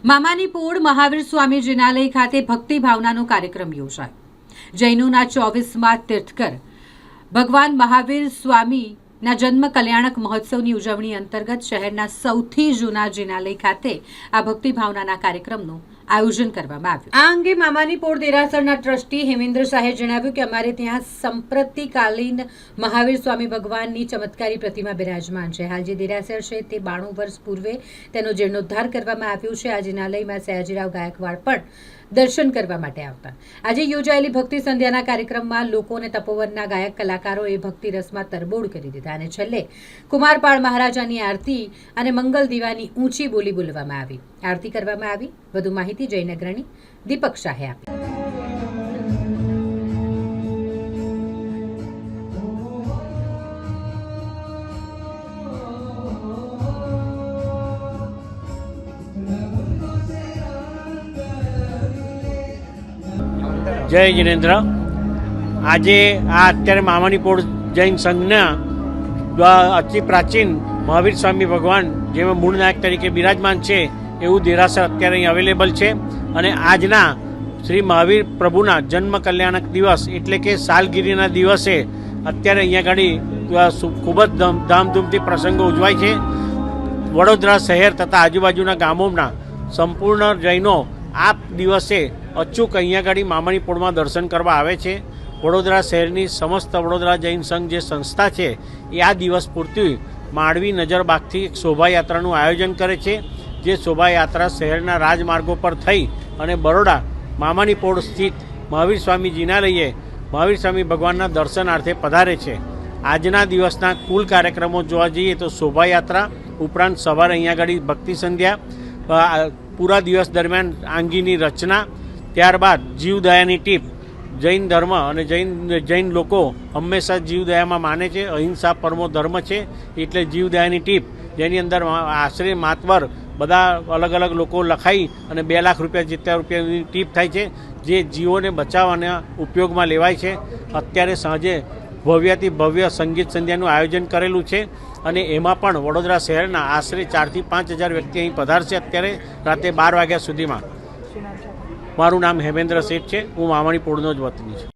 મામાની પોળ મહાવીર સ્વામી જિનાલય ખાતે ભક્તિ ભાવનાનો કાર્યક્રમ યોજાયો। જૈનોના 24મા તીર્થકર ભગવાન મહાવીર સ્વામીના જન્મ કલ્યાણક મહોત્સવની ઉજવણી અંતર્ગત શહેરના સૌથી જૂના જિનાલય ખાતે આ ભક્તિ ભાવનાના કાર્યક્રમનું આયોજન કરવામાં આવ્યું। આ અંગે મામાની પોળ દેરાસરના ટ્રસ્ટી હેમેન્દ્ર શાહે જણાવ્યું કે અમારે ત્યાં સંપ્રતિકાલીન મહાવીર સ્વામી ભગવાનની ચમત્કારી પ્રતિમા બિરાજમાન છે। હાલ જે દેરાસર છે તે 92 વર્ષ પૂર્વે તેનો જીર્ણોદ્ધાર કરવામાં આવ્યો છે। આ જિનાલયમાં સયાજીરાવ ગાયકવાડ પણ દર્શન કરવા માટે આવતા। આજે યોજાયેલી ભક્તિ સંધ્યાના કાર્યક્રમમાં લોકોને તપોવનના ગાયક કલાકારોએ ભક્તિ રસમાં તરબોળ કરી દીધા અને છેલ્લે કુમારપાળ મહારાજાની આરતી અને મંગલ દીવાની ઊંચી બોલી બોલવામાં આવી, આરતી કરવામાં આવી। વધુ માહિતી જૈન અગ્રણી દીપક શાહે આપી। જય જિનેન્દ્ર। આજે આ અત્યારે મામાની પોળ જૈન સંઘના અતિ પ્રાચીન મહાવીર સ્વામી ભગવાન જેમાં મૂળ નાયક તરીકે બિરાજમાન છે એવું દેરાસર અત્યારે અહીં અવેલેબલ છે અને આજના શ્રી મહાવીર પ્રભુના જન્મ કલ્યાણક દિવસ એટલે કે સાલગીરીના દિવસે અત્યારે અહીંયા આગળ ખૂબ જ ધામધૂમથી પ્રસંગો ઉજવાય છે। વડોદરા શહેર તથા આજુબાજુના ગામોના સંપૂર્ણ જૈનો આ દિવસે અચૂક અહીંયા આગળ મામાની પોળમાં દર્શન કરવા આવે છે। વડોદરા શહેરની સમસ્ત વડોદરા જૈન સંઘ જે સંસ્થા છે એ આ દિવસ પૂરતી માંડવી નજરબાગથી એક શોભાયાત્રાનું આયોજન કરે છે, જે શોભાયાત્રા શહેરના રાજમાર્ગો પર થઈ અને બરોડા મામાની પોળ સ્થિત મહાવીર સ્વામી જિનાલયે મહાવીર સ્વામી ભગવાનના દર્શનાર્થે પધારે છે। આજના દિવસના કુલ કાર્યક્રમો જોવા જઈએ તો શોભાયાત્રા ઉપરાંત સવારે અહીંયા આગળ ભક્તિ સંધ્યા, પૂરા દિવસ દરમિયાન આંગીની રચના, ત્યારબાદ જીવદયાની ટીપ। જૈન ધર્મ અને જૈન લોકો હંમેશા જીવદયામાં માને છે, અહિંસા પરમો ધર્મ છે, એટલે જીવદયાની ટીપ જેની અંદર આશરે માતબર બધા અલગ અલગ લોકો લખાઈ અને 2 લાખ રૂપિયા જેટલા રૂપિયાની ટીપ થાય છે, જે જીવોને બચાવવાના ઉપયોગમાં લેવાય છે। અત્યારે સાંજે ભવ્યથી ભવ્ય સંગીત સંધ્યાનું આયોજન કરેલું છે અને એમાં પણ વડોદરા શહેરના આશરે 4 થી 5 હજાર વ્યક્તિ અહીં પધારશે અત્યારે રાતે 12 વાગ્યા સુધીમાં। મારું નામ હેમેન્દ્ર શેઠ છે, હું મામાની પોળનો જ વતની છું।